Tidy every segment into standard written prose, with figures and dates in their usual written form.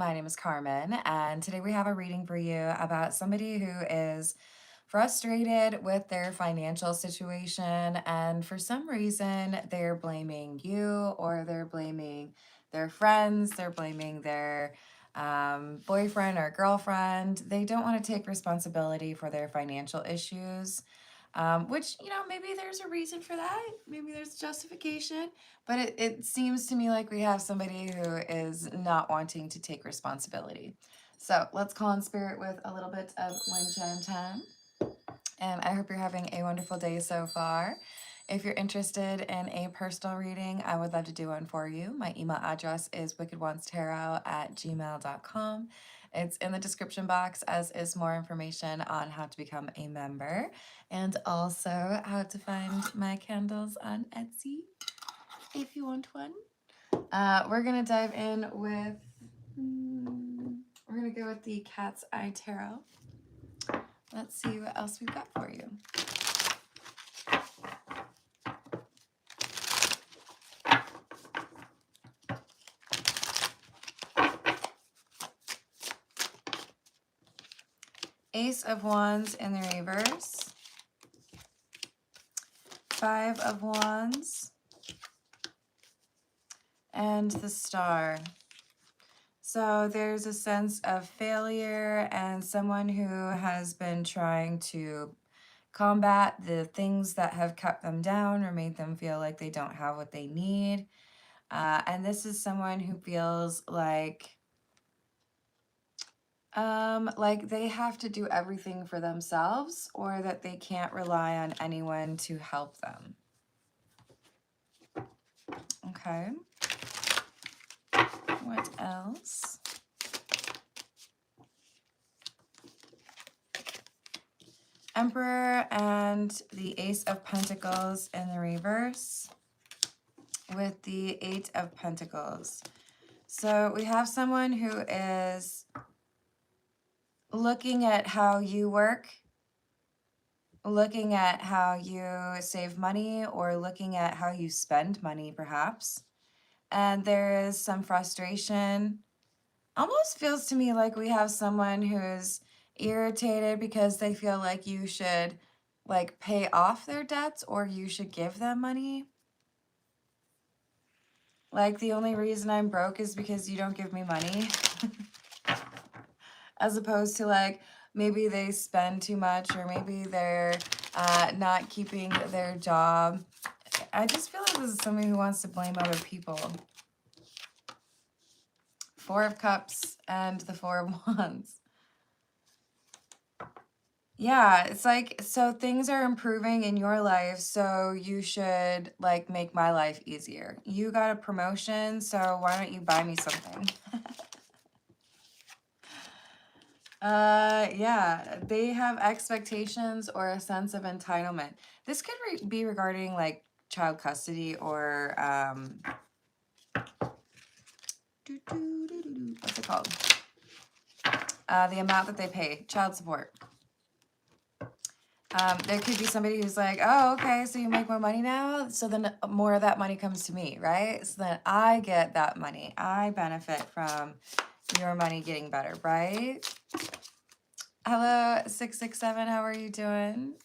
My name is Carmen, and today we have a reading for you about somebody who is frustrated with their financial situation, and for some reason, they're blaming you or they're blaming their friends, they're blaming their boyfriend or girlfriend. They don't want to take responsibility for their financial issues. Which, maybe there's a reason for that. Maybe there's justification. But it seems to me like we have somebody who is not wanting to take responsibility. So let's call in spirit with a little bit of Wind Chime Time. And I hope you're having a wonderful day so far. If you're interested in a personal reading, I would love to do one for you. My email address is wickedwandstarot@gmail.com. It's in the description box, as is more information on how to become a member and also how to find my candles on Etsy if you want one. We're going to dive in with, we're going to go with the Cat's Eye Tarot. Let's see what else we've got for you. Ace of Wands in the reverse. 5 of Wands. And the Star. So there's a sense of failure and someone who has been trying to combat the things that have kept them down or made them feel like they don't have what they need. And this is someone who feels like they have to do everything for themselves, or that they can't rely on anyone to help them. Okay. What else? Emperor and the Ace of Pentacles in the reverse with the 8 of Pentacles. So we have someone who is looking at how you work, looking at how you save money, or looking at how you spend money, perhaps. And there is some frustration. Almost feels to me like we have someone who's irritated because they feel like you should pay off their debts, or you should give them money. Like, the only reason I'm broke is because you don't give me money. As opposed to maybe they spend too much, or maybe they're not keeping their job. I just feel like this is somebody who wants to blame other people. 4 of Cups and the 4 of Wands. Yeah, it's like, so things are improving in your life, so you should make my life easier. You got a promotion, so why don't you buy me something? Yeah, they have expectations or a sense of entitlement. This could be regarding child custody, or what's it called? The amount that they pay, child support. There could be somebody who's like, oh, okay, so you make more money now, so then more of that money comes to me, right? So then I get that money. I benefit from your money getting better, right? Hello, 667, how are you doing?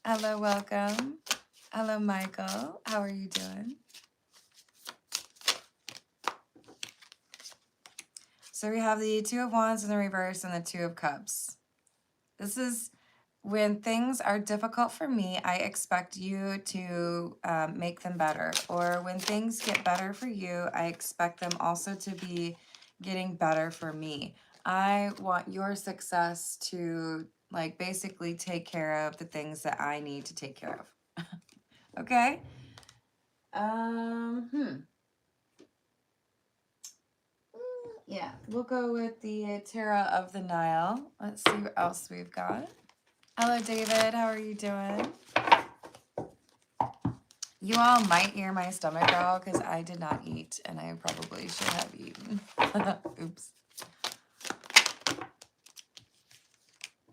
Hello, welcome. Hello, Michael, how are you doing? So we have the 2 of Wands in the reverse and the 2 of Cups. This is when things are difficult for me, I expect you to make them better. Or when things get better for you, I expect them also to be getting better for me. I want your success to basically take care of the things that I need to take care of. Okay? Yeah, we'll go with the Tarot of the Nile. Let's see what else we've got. Hello, David. How are you doing? You all might hear my stomach growl because I did not eat, and I probably should have eaten. Oops.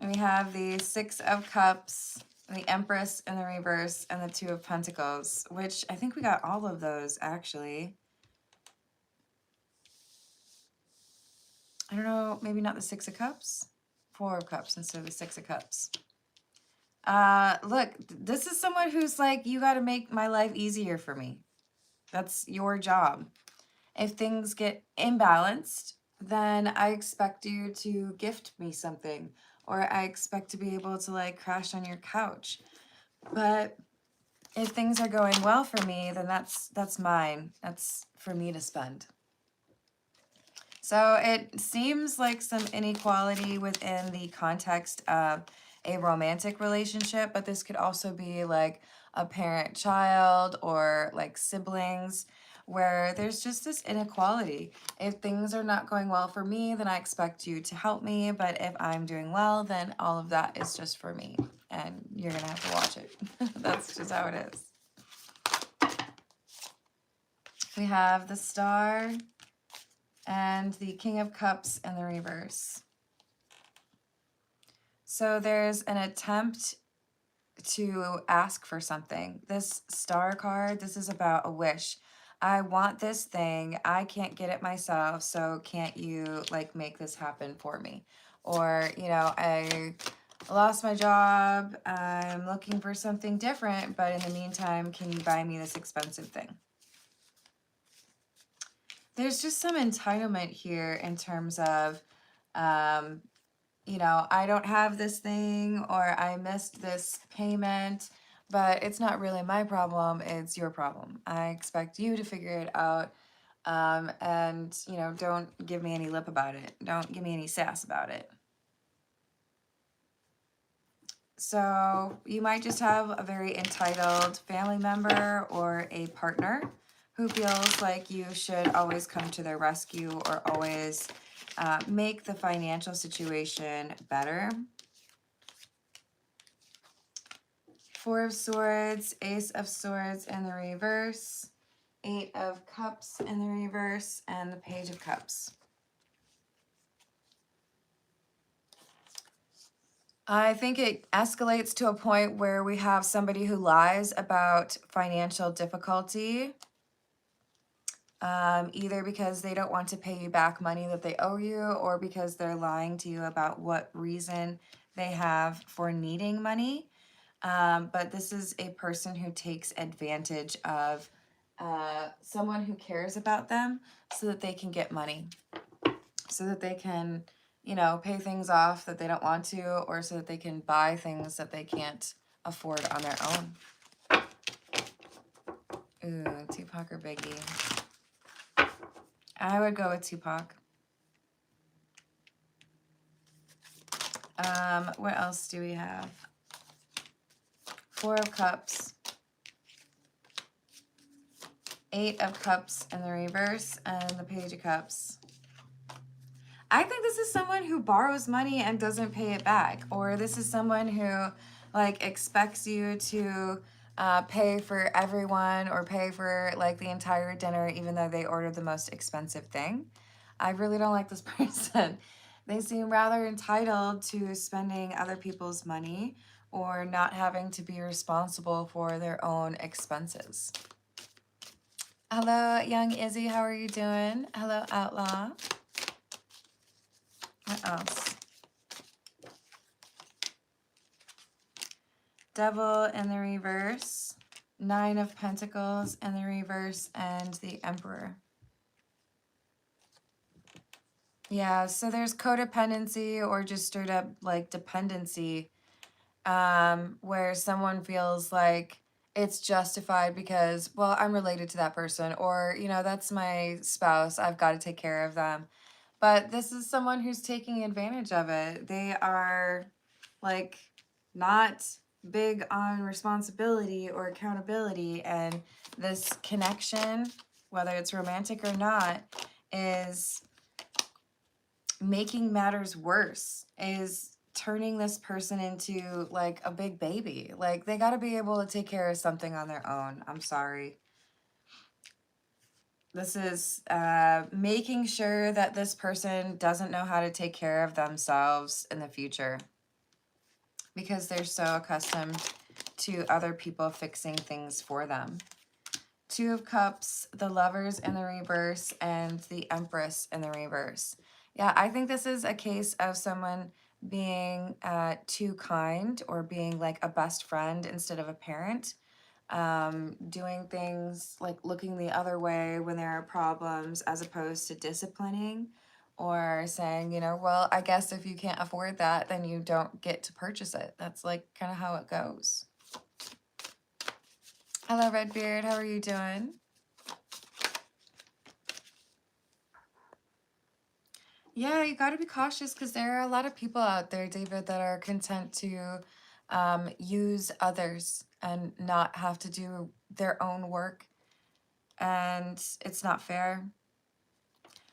And we have the 6 of Cups, the Empress in the reverse, and the 2 of Pentacles, which I think we got all of those, actually. I don't know, maybe not the Six of Cups? Four of Cups instead of the Six of Cups. Look, this is someone who's like, you got to make my life easier for me. That's your job. If things get imbalanced, then I expect you to gift me something, or I expect to be able to like crash on your couch. But if things are going well for me, then that's mine. That's for me to spend. So it seems like some inequality within the context of a romantic relationship, but this could also be like a parent-child or like siblings, where there's just this inequality. If things are not going well for me, then I expect you to help me, but if I'm doing well, then all of that is just for me, and you're gonna have to watch it. That's just how it is. We have the Star and the King of Cups in the reverse. So there's an attempt to ask for something. This Star card, this is about a wish. I want this thing. I can't get it myself, so can't you like make this happen for me? Or, you know, I lost my job. I'm looking for something different, but in the meantime, can you buy me this expensive thing? There's just some entitlement here in terms of, you know, I don't have this thing, or I missed this payment, but it's not really my problem, it's your problem. I expect you to figure it out, and, you know, don't give me any lip about it. Don't give me any sass about it. So you might just have a very entitled family member or a partner who feels like you should always come to their rescue or always make the financial situation better. Four of Swords, Ace of Swords in the reverse, Eight of Cups in the reverse, and the Page of Cups. I think it escalates to a point where we have somebody who lies about financial difficulty, either because they don't want to pay you back money that they owe you, or because they're lying to you about what reason they have for needing money. But this is a person who takes advantage of someone who cares about them so that they can get money, so that they can, you know, pay things off that they don't want to, or so that they can buy things that they can't afford on their own. Ooh, Tupac or Biggie? I would go with Tupac. What else do we have? Four of Cups, Eight of Cups in the reverse, and the Page of Cups. I think this is someone who borrows money and doesn't pay it back, or this is someone who like expects you to pay for everyone or pay for like the entire dinner even though they ordered the most expensive thing. I really don't like this person. They seem rather entitled to spending other people's money or not having to be responsible for their own expenses. Hello, young Izzy, how are you doing? Hello, Outlaw. What else? Devil in the reverse, Nine of Pentacles in the reverse, and the Emperor. Yeah, so there's codependency or just straight up like dependency, where someone feels like it's justified because, well, I'm related to that person, or, you know, that's my spouse, I've got to take care of them. But this is someone who's taking advantage of it. They are like not big on responsibility or accountability, and this connection, whether it's romantic or not, is making matters worse, is turning this person into like a big baby. Like they got to be able to take care of something on their own. I'm sorry. This is making sure that this person doesn't know how to take care of themselves in the future because they're so accustomed to other people fixing things for them. Two of Cups, the Lovers in the reverse, and the Empress in the reverse. Yeah, I think this is a case of someone being too kind or being like a best friend instead of a parent. Doing things like looking the other way when there are problems as opposed to disciplining or saying, well, I guess if you can't afford that, then you don't get to purchase it. That's like kind of how it goes. Hello, Redbeard. How are you doing? Yeah, you got to be cautious because there are a lot of people out there, David, that are content to use others and not have to do their own work. And it's not fair.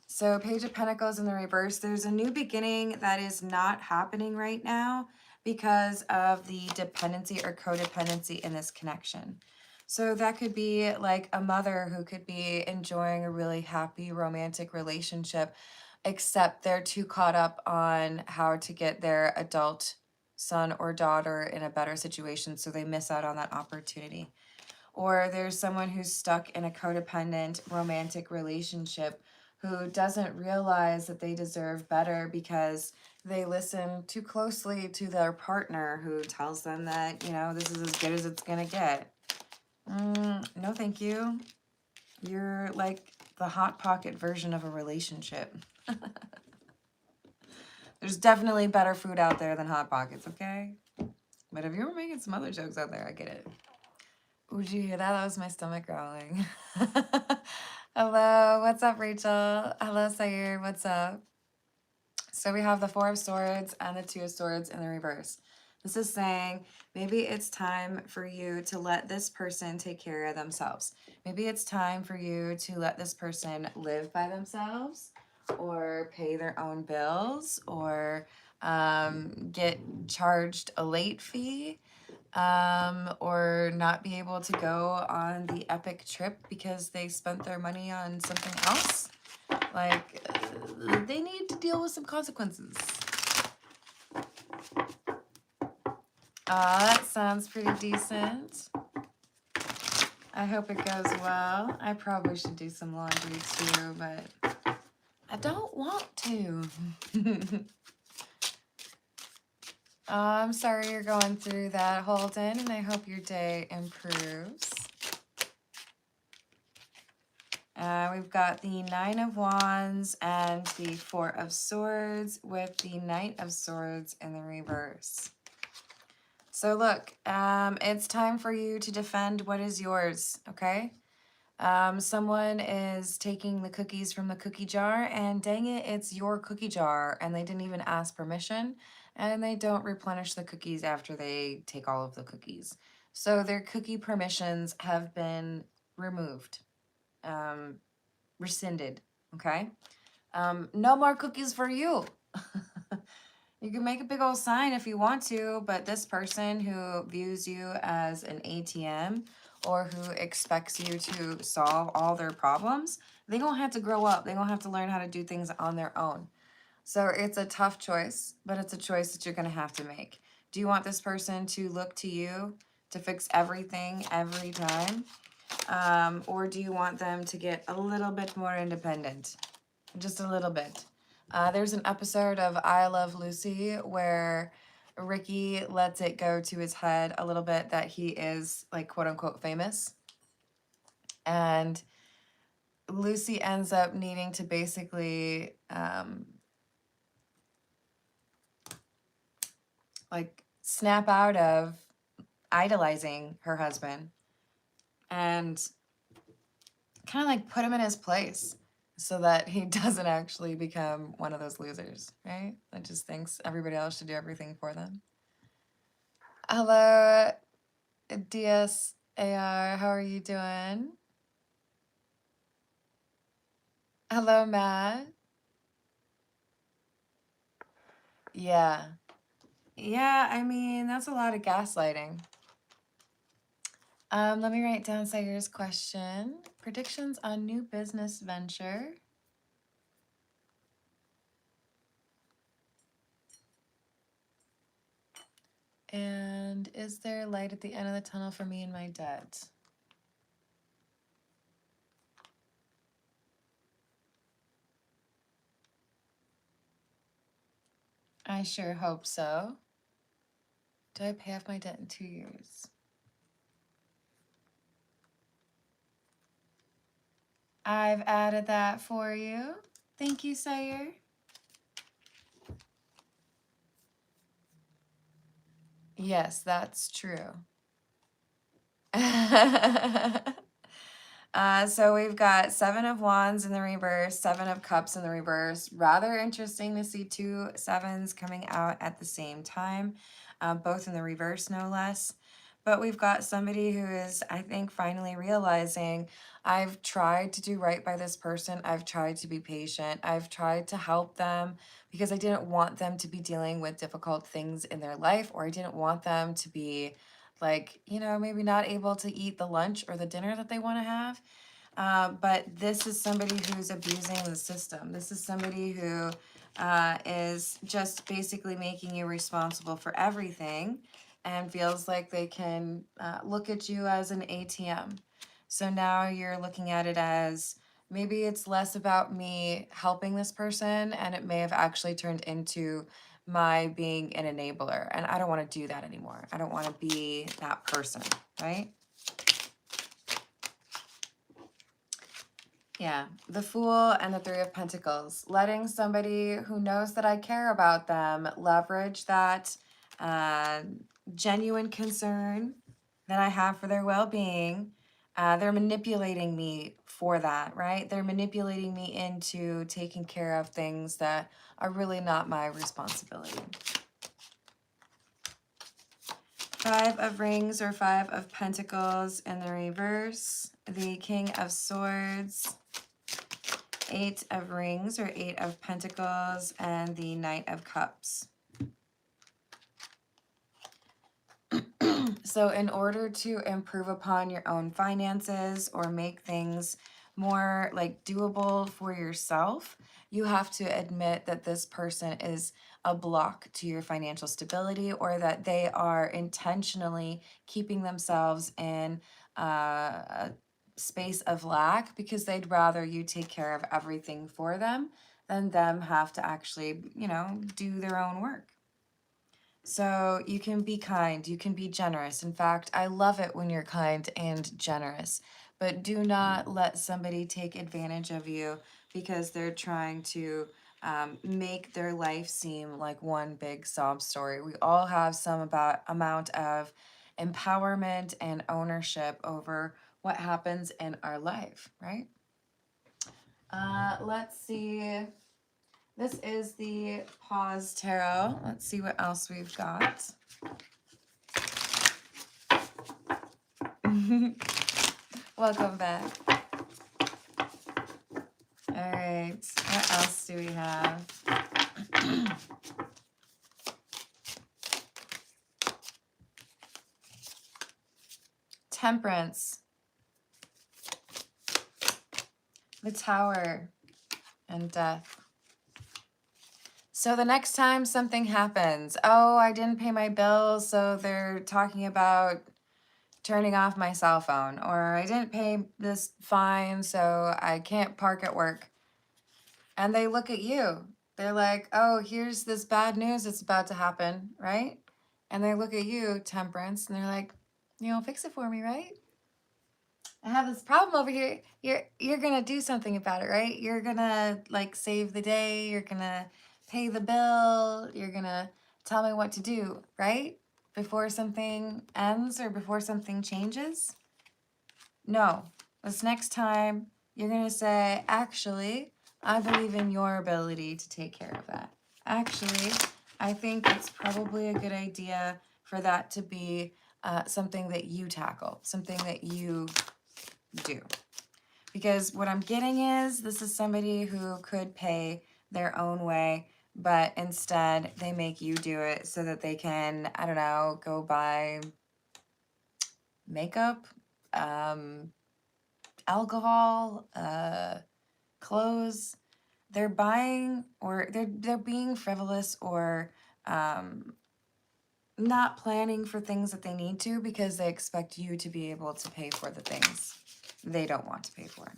So Page of Pentacles in the reverse, there's a new beginning that is not happening right now because of the dependency or codependency in this connection. So that could be like a mother who could be enjoying a really happy romantic relationship, except they're too caught up on how to get their adult son or daughter in a better situation, so they miss out on that opportunity. Or there's someone who's stuck in a codependent romantic relationship who doesn't realize that they deserve better because they listen too closely to their partner who tells them that, this is as good as it's gonna get. No, thank you. You're like the Hot Pocket version of a relationship. There's definitely better food out there than Hot Pockets, okay? But if you were making some other jokes out there, I get it. Ooh, did you hear that? That was my stomach growling. Hello, what's up, Rachel? Hello, Sayir, what's up? So we have the Four of Swords and the Two of Swords in the reverse. This is saying maybe it's time for you to let this person take care of themselves. Maybe it's time for you to let this person live by themselves or pay their own bills or get charged a late fee or not be able to go on the epic trip because they spent their money on something else. Like, they need to deal with some consequences. That sounds pretty decent. I hope it goes well. I probably should do some laundry too, but I don't want to. I'm sorry you're going through that, Holden, and I hope your day improves. We've got the Nine of Wands and the Four of Swords with the Knight of Swords in the reverse. So look, it's time for you to defend what is yours, okay? Someone is taking the cookies from the cookie jar, and dang it, it's your cookie jar, and they didn't even ask permission, and they don't replenish the cookies after they take all of the cookies. So their cookie permissions have been removed. Rescinded, okay? No more cookies for you. You can make a big old sign if you want to, but this person who views you as an ATM or who expects you to solve all their problems, they're going to have to grow up. They're going to have to learn how to do things on their own. So it's a tough choice, but it's a choice that you're going to have to make. Do you want this person to look to you to fix everything every time? Or do you want them to get a little bit more independent? Just a little bit. There's an episode of I Love Lucy where Ricky lets it go to his head a little bit that he is like quote unquote famous. And Lucy ends up needing to basically like snap out of idolizing her husband and kind of like put him in his place so that he doesn't actually become one of those losers, right? That just thinks everybody else should do everything for them. Hello, DSAR, how are you doing? Hello, Matt. Yeah. Yeah, I mean, that's a lot of gaslighting. Let me write down Sayer's question. Predictions on new business venture. And is there light at the end of the tunnel for me and my debt? I sure hope so. Do I pay off my debt in 2 years? I've added that for you. Thank you, Sire. Yes, that's true. So we've got 7 of Wands in the reverse, 7 of Cups in the reverse. Rather interesting to see 2 sevens coming out at the same time, both in the reverse, no less. But we've got somebody who is, I think, finally realizing, I've tried to do right by this person. I've tried to be patient. I've tried to help them because I didn't want them to be dealing with difficult things in their life, or I didn't want them to be like, maybe not able to eat the lunch or the dinner that they want to have. But this is somebody who's abusing the system. This is somebody who is just basically making you responsible for everything and feels like they can look at you as an ATM. So now you're looking at it as, maybe it's less about me helping this person, and it may have actually turned into my being an enabler. And I don't want to do that anymore. I don't want to be that person, right? Yeah, the Fool and the Three of Pentacles. Letting somebody who knows that I care about them leverage that genuine concern that I have for their well-being. They're manipulating me for that, right? They're manipulating me into taking care of things that are really not my responsibility. 5 of Rings or 5 of Pentacles in the reverse. The King of Swords. 8 of Rings or 8 of Pentacles, and the Knight of Cups. So in order to improve upon your own finances or make things more like doable for yourself, you have to admit that this person is a block to your financial stability, or that they are intentionally keeping themselves in a space of lack because they'd rather you take care of everything for them than them have to actually, do their own work. So you can be kind, you can be generous. In fact, I love it when you're kind and generous, but do not let somebody take advantage of you because they're trying to make their life seem like one big sob story. We all have some amount of empowerment and ownership over what happens in our life, right? Let's see. This is the Pause Tarot. Let's see what else we've got. Welcome back. All right, what else do we have? Temperance, the Tower, and Death. So the next time something happens, oh, I didn't pay my bills, so they're talking about turning off my cell phone, or I didn't pay this fine, so I can't park at work. And they look at you. They're like, oh, here's this bad news that's about to happen, right? And they look at you, Temperance, and they're like, fix it for me, right? I have this problem over here. You're gonna do something about it, right? You're gonna like save the day. You're gonna pay the bill. You're gonna tell me what to do, right? Before something ends or before something changes. No, this next time you're gonna say, actually, I believe in your ability to take care of that. Actually, I think it's probably a good idea for that to be something that you tackle, something that you do. Because what I'm getting is, this is somebody who could pay their own way, but instead they make you do it so that they can, I don't know, go buy makeup, alcohol, clothes. They're buying, or they're being frivolous, or not planning for things that they need to because they expect you to be able to pay for the things they don't want to pay for.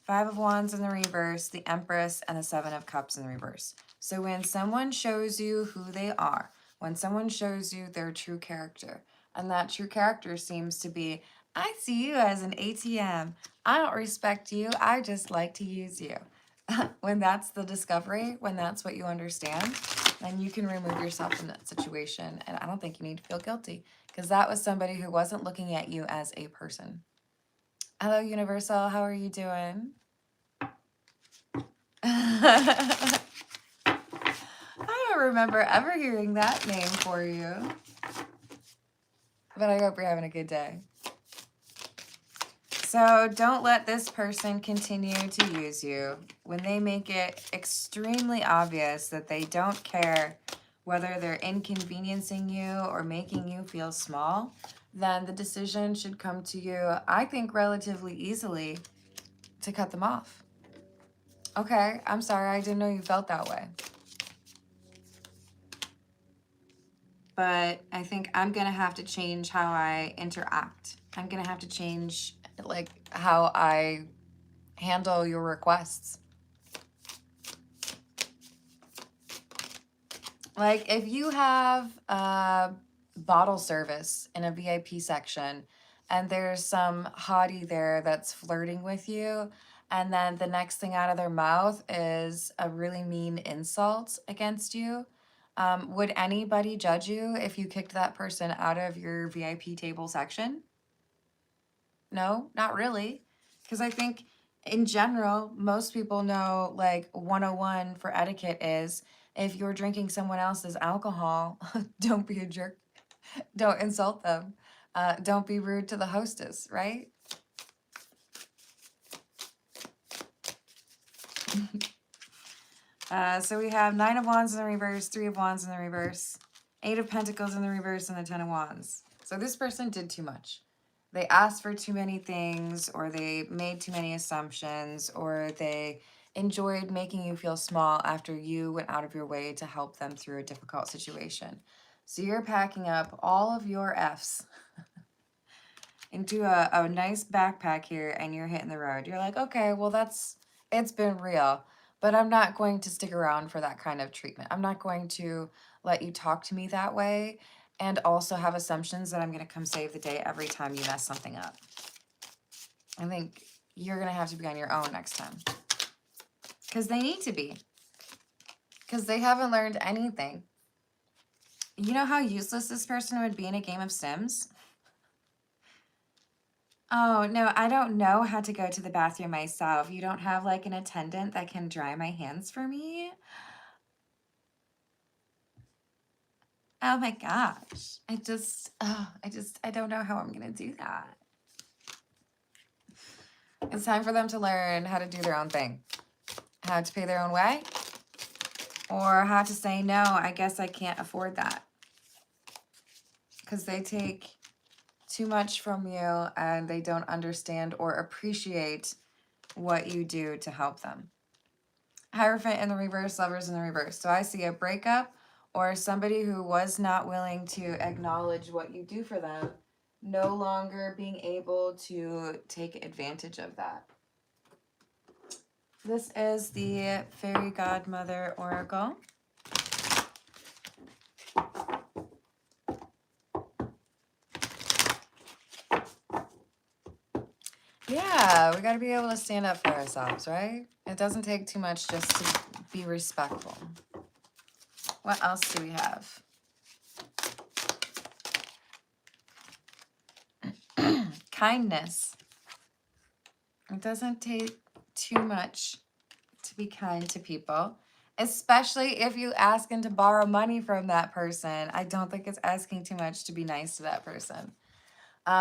5 of Wands in the reverse, the Empress, and the 7 of Cups in the reverse. So when someone shows you who they are, when someone shows you their true character, and that true character seems to be, I see you as an ATM. I don't respect you. I just like to use you. When that's the discovery, when that's what you understand, then you can remove yourself from that situation. And I don't think you need to feel guilty because that was somebody who wasn't looking at you as a person. Hello, Universal. How are you doing? I don't remember ever hearing that name for you. But I hope you're having a good day. So don't let this person continue to use you. When they make it extremely obvious that they don't care whether they're inconveniencing you or making you feel small, then the decision should come to you, I think, relatively easily to cut them off. Okay, I'm sorry, I didn't know you felt that way. But I think I'm gonna have to change how I interact. I'm gonna have to change like how I handle your requests. Like if you have a bottle service in a VIP section and there's some hottie there that's flirting with you, and then the next thing out of their mouth is a really mean insult against you, would anybody judge you if you kicked that person out of your VIP table section? No, not really. Because I think in general, most people know like 101 for etiquette is if you're drinking someone else's alcohol, don't be a jerk. Don't insult them. Don't be rude to the hostess, right? So we have 9 of Wands in the reverse, 3 of Wands in the reverse, 8 of Pentacles in the reverse, and the 10 of Wands. So this person did too much. They asked for too many things, or they made too many assumptions, or they enjoyed making you feel small after you went out of your way to help them through a difficult situation. So you're packing up all of your F's into a nice backpack here, and you're hitting the road. You're like, okay, well, it's been real, but I'm not going to stick around for that kind of treatment. I'm not going to let you talk to me that way and also have assumptions that I'm going to come save the day every time you mess something up. I think you're going to have to be on your own next time. Because they need to be. Because they haven't learned anything. You know how useless this person would be in a game of Sims? Oh, no, I don't know how to go to the bathroom myself. You don't have like an attendant that can dry my hands for me? Oh my gosh. I don't know how I'm going to do that. It's time for them to learn how to do their own thing. How to pay their own way. Or how to say, no, I guess I can't afford that. Because they take too much from you and they don't understand or appreciate what you do to help them. Hierophant in the reverse, Lovers in the reverse. So I see a breakup or somebody who was not willing to acknowledge what you do for them, no longer being able to take advantage of that. This is the Fairy Godmother Oracle. Yeah, we got to be able to stand up for ourselves, right? It doesn't take too much just to be respectful. What else do we have? Kindness. It doesn't take too much to be kind to people, especially if you ask them to borrow money from that person. I don't think it's asking too much to be nice to that person.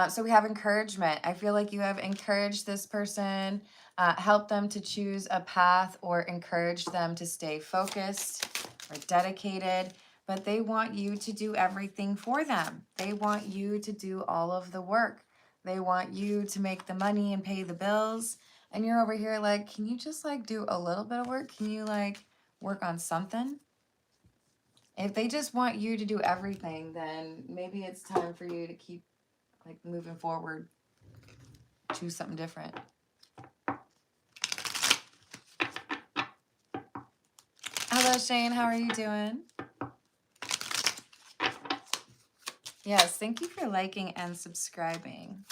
So we have encouragement. I feel like you have encouraged this person, helped them to choose a path or encouraged them to stay focused or dedicated, but they want you to do everything for them. They want you to do all of the work. They want you to make the money and pay the bills. And you're over here like, can you just like do a little bit of work? Can you like work on something? If they just want you to do everything, then maybe it's time for you to keep like moving forward, choose something Hello, Shane. How are you doing? Yes, thank you for liking and subscribing.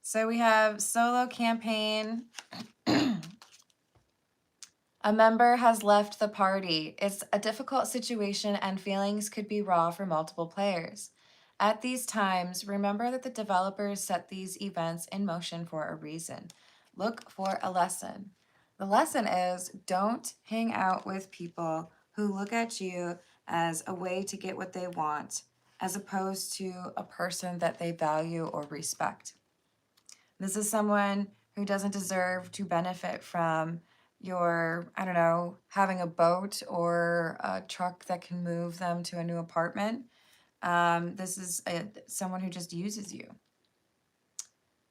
So we have solo campaign. A member has left the party. It's a difficult situation and feelings could be raw for multiple players. At these times, remember that the developers set these events in motion for a reason. Look for a lesson. The lesson is don't hang out with people who look at you as a way to get what they want, as opposed to a person that they value or respect. This is someone who doesn't deserve to benefit from your, I don't know, having a boat or a truck that can move them to a new apartment. This is someone who just uses you.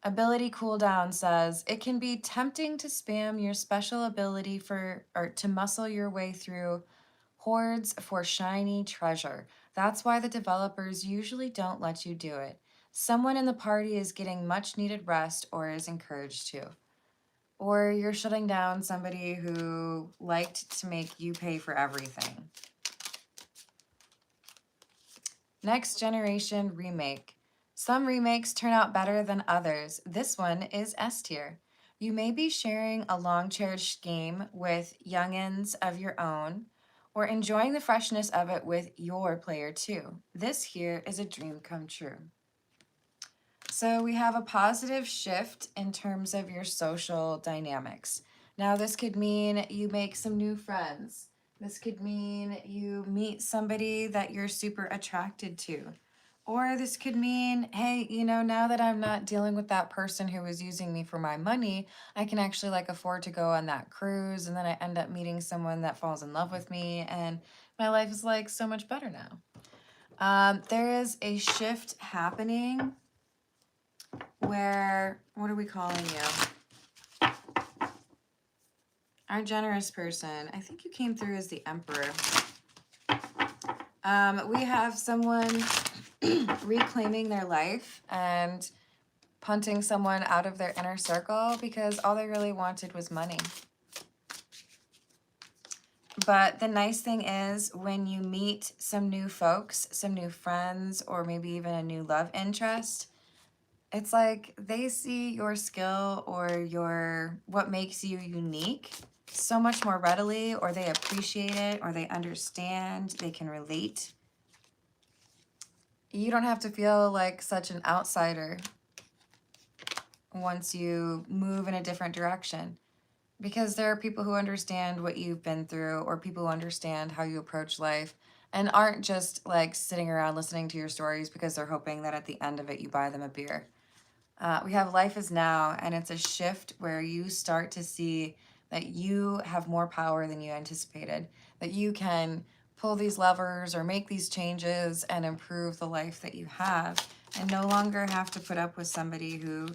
Ability cooldown says it can be tempting to spam your special ability or to muscle your way through hordes for shiny treasure. That's why the developers usually don't let you do it. Someone in the party is getting much needed rest or is encouraged to. Or you're shutting down somebody who liked to make you pay for everything. Next Generation Remake. Some remakes turn out better than others. This one is S tier. You may be sharing a long cherished game with youngins of your own, or enjoying the freshness of it with your player too. This here is a dream come true. So we have a positive shift in terms of your social dynamics. Now this could mean you make some new friends. This could mean you meet somebody that you're super attracted to. Or this could mean, hey, you know, now that I'm not dealing with that person who was using me for my money, I can actually like afford to go on that cruise, and then I end up meeting someone that falls in love with me, and my life is like so much better now. There is a shift happening where, what are we calling you? Our generous person. I think you came through as the Emperor. We have someone reclaiming their life and punting someone out of their inner circle because all they really wanted was money. But the nice thing is when you meet some new folks, some new friends, or maybe even a new love interest, it's like they see your skill or what makes you unique so much more readily, or they appreciate it, or they understand, they can relate. You don't have to feel like such an outsider once you move in a different direction, because there are people who understand what you've been through, or people who understand how you approach life and aren't just like sitting around listening to your stories because they're hoping that at the end of it you buy them a beer. We have Life is Now, and it's a shift where you start to see that you have more power than you anticipated, that you can pull these levers or make these changes and improve the life that you have, and no longer have to put up with somebody who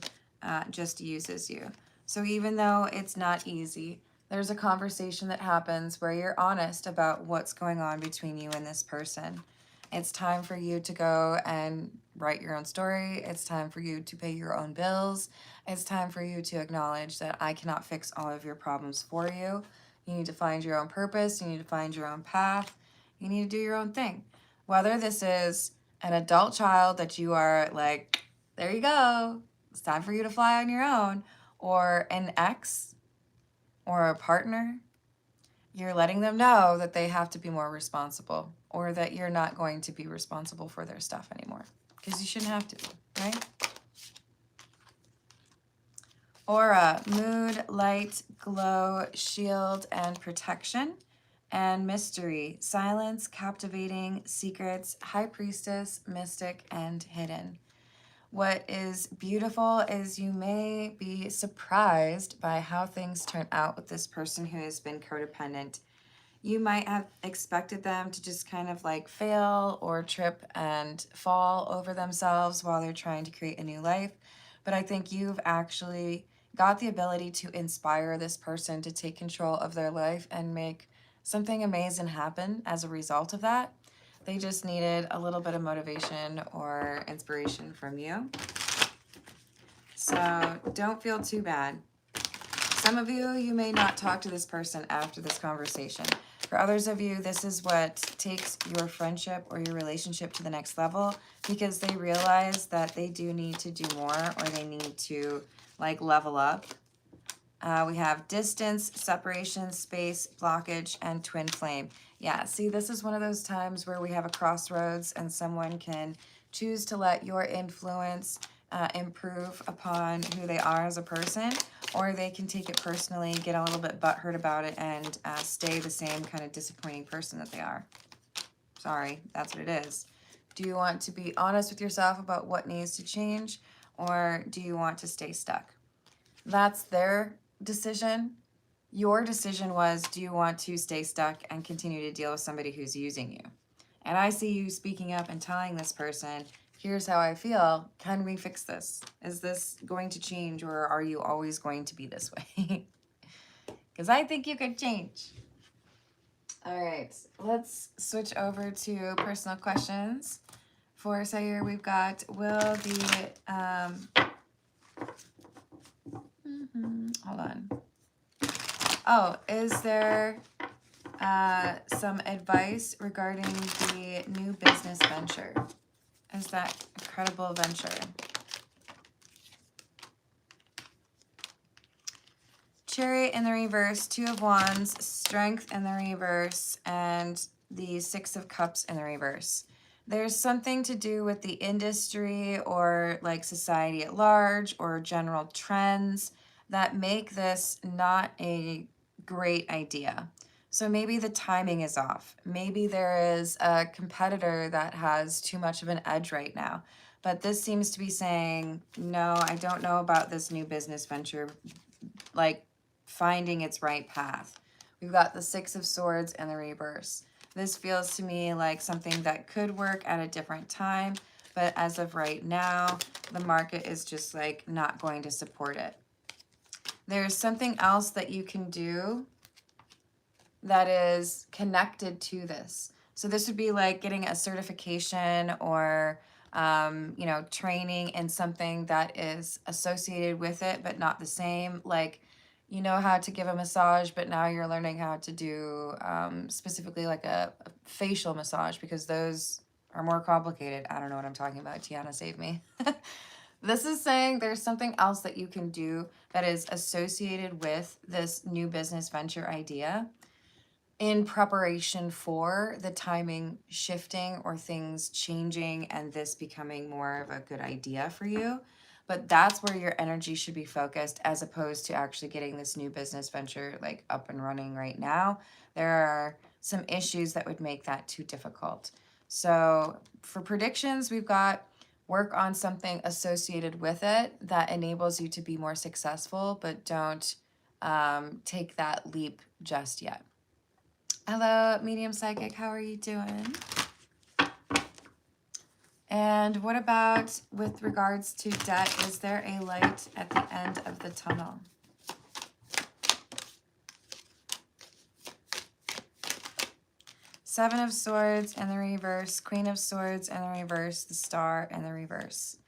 just uses you. So even though it's not easy, there's a conversation that happens where you're honest about what's going on between you and this person. It's time for you to go and write your own story. It's time for you to pay your own bills. It's time for you to acknowledge that I cannot fix all of your problems for you. You need to find your own purpose. You need to find your own path. You need to do your own thing. Whether this is an adult child that you are like, there you go, it's time for you to fly on your own, or an ex or a partner, you're letting them know that they have to be more responsible, or that you're not going to be responsible for their stuff anymore, because you shouldn't have to be, right? Aura, mood, light, glow, shield, and protection. And mystery, silence, captivating, secrets, high priestess, mystic, and hidden. What is beautiful is you may be surprised by how things turn out with this person who has been codependent. You might have expected them to just kind of like fail or trip and fall over themselves while they're trying to create a new life. But I think you've actually got the ability to inspire this person to take control of their life and make something amazing happen as a result of that. They just needed a little bit of motivation or inspiration from you. So don't feel too bad. some of you, you may not talk to this person after this conversation. For others of you, this is what takes your friendship or your relationship to the next level, because they realize that they do need to do more, or they need to like level up. We have distance, separation, space, blockage, and twin flame. Yeah, see, this is one of those times where we have a crossroads and someone can choose to let your influence improve upon who they are as a person, or they can take it personally, get a little bit butthurt about it, and stay the same kind of disappointing person that they are. Sorry, that's what it is. Do you want to be honest with yourself about what needs to change, or do you want to stay stuck? That's their decision. Your decision was, do you want to stay stuck and continue to deal with somebody who's using you? And I see you speaking up and telling this person, here's how I feel. Can we fix this? Is this going to change, or are you always going to be this way? Because I think you could change. All right, let's switch over to personal questions. For Sayur, we've got, will the, hold on. Oh, is there some advice regarding the new business venture? Is that a credible venture? Chariot in the reverse, Two of Wands, Strength in the reverse, and the Six of Cups in the reverse. There's something to do with the industry or like society at large or general trends that make this not a great idea. So maybe the timing is off. Maybe there is a competitor that has too much of an edge right now. But this seems to be saying, no, I don't know about this new business venture, like finding its right path. We've got the Six of Swords and the reverse. This feels to me like something that could work at a different time, but as of right now, the market is just like not going to support it. There's something else that you can do that is connected to this. So this would be like getting a certification or, you know, training in something that is associated with it, but not the same. Like, you know how to give a massage, but now you're learning how to do specifically like a facial massage, because those are more complicated. I don't know what I'm talking about. Tiana, save me. This is saying there's something else that you can do that is associated with this new business venture idea in preparation for the timing shifting or things changing and this becoming more of a good idea for you. But that's where your energy should be focused, as opposed to actually getting this new business venture like up and running right now. There are some issues that would make that too difficult. So for predictions, we've got work on something associated with it that enables you to be more successful, but don't take that leap just yet. Hello, medium psychic, how are you doing? And what about with regards to debt? Is there a light at the end of the tunnel? Seven of Swords in the reverse, Queen of Swords in the reverse, the Star in the reverse.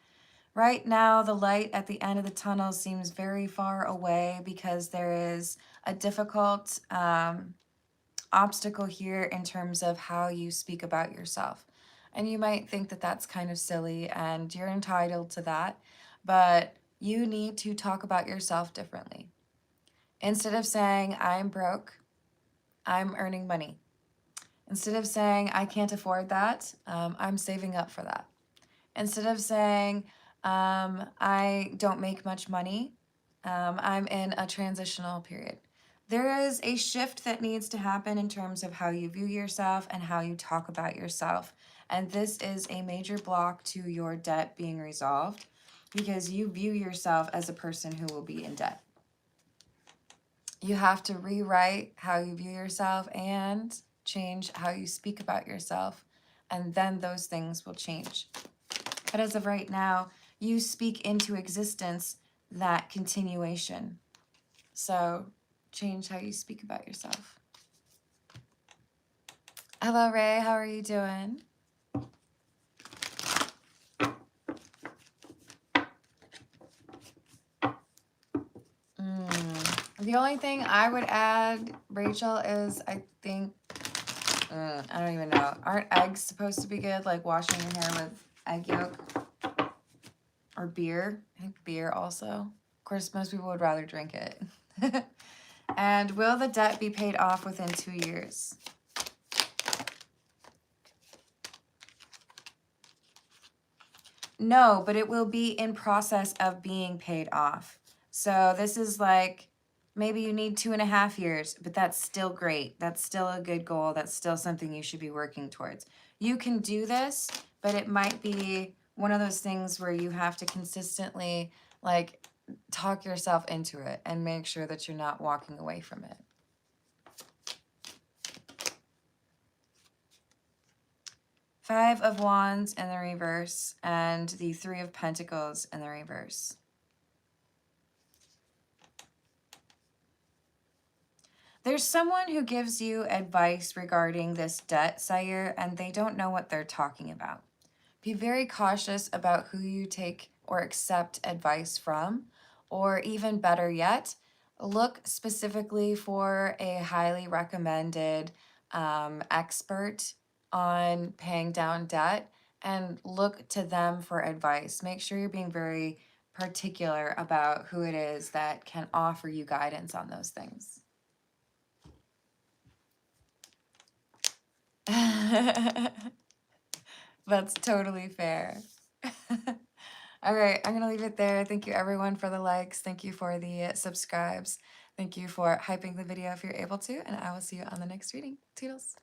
Right now, the light at the end of the tunnel seems very far away because there is a difficult obstacle here in terms of how you speak about yourself. And you might think that that's kind of silly and you're entitled to that, but you need to talk about yourself differently. Instead of saying, I'm broke, I'm earning money. Instead of saying, I can't afford that, I'm saving up for that. Instead of saying, I don't make much money, I'm in a transitional period. There is a shift that needs to happen in terms of how you view yourself and how you talk about yourself. And this is a major block to your debt being resolved, because you view yourself as a person who will be in debt. You have to rewrite how you view yourself and change how you speak about yourself, and then those things will change. But as of right now, you speak into existence that continuation. So change how you speak about yourself. Hello, Ray. How are you doing? The only thing I would add, Rachel, is I think, I don't even know. Aren't eggs supposed to be good? Like washing your hair with egg yolk or beer? I think beer also. Of course, most people would rather drink it. And will the debt be paid off within 2 years? No, but it will be in process of being paid off. So this is like, maybe you need 2.5 years, but that's still great. That's still a good goal. That's still something you should be working towards. You can do this, but it might be one of those things where you have to consistently like talk yourself into it and make sure that you're not walking away from it. Five of Wands in the reverse and the Three of Pentacles in the reverse. There's someone who gives you advice regarding this debt, Sire, and they don't know what they're talking about. Be very cautious about who you take or accept advice from, or even better yet, look specifically for a highly recommended expert on paying down debt and look to them for advice. Make sure you're being very particular about who it is that can offer you guidance on those things. That's totally fair. All right, I'm going to leave it there. Thank you, everyone, for the likes. Thank you for the subscribes. Thank you for hyping the video if you're able to, and I will see you on the next reading. Toodles.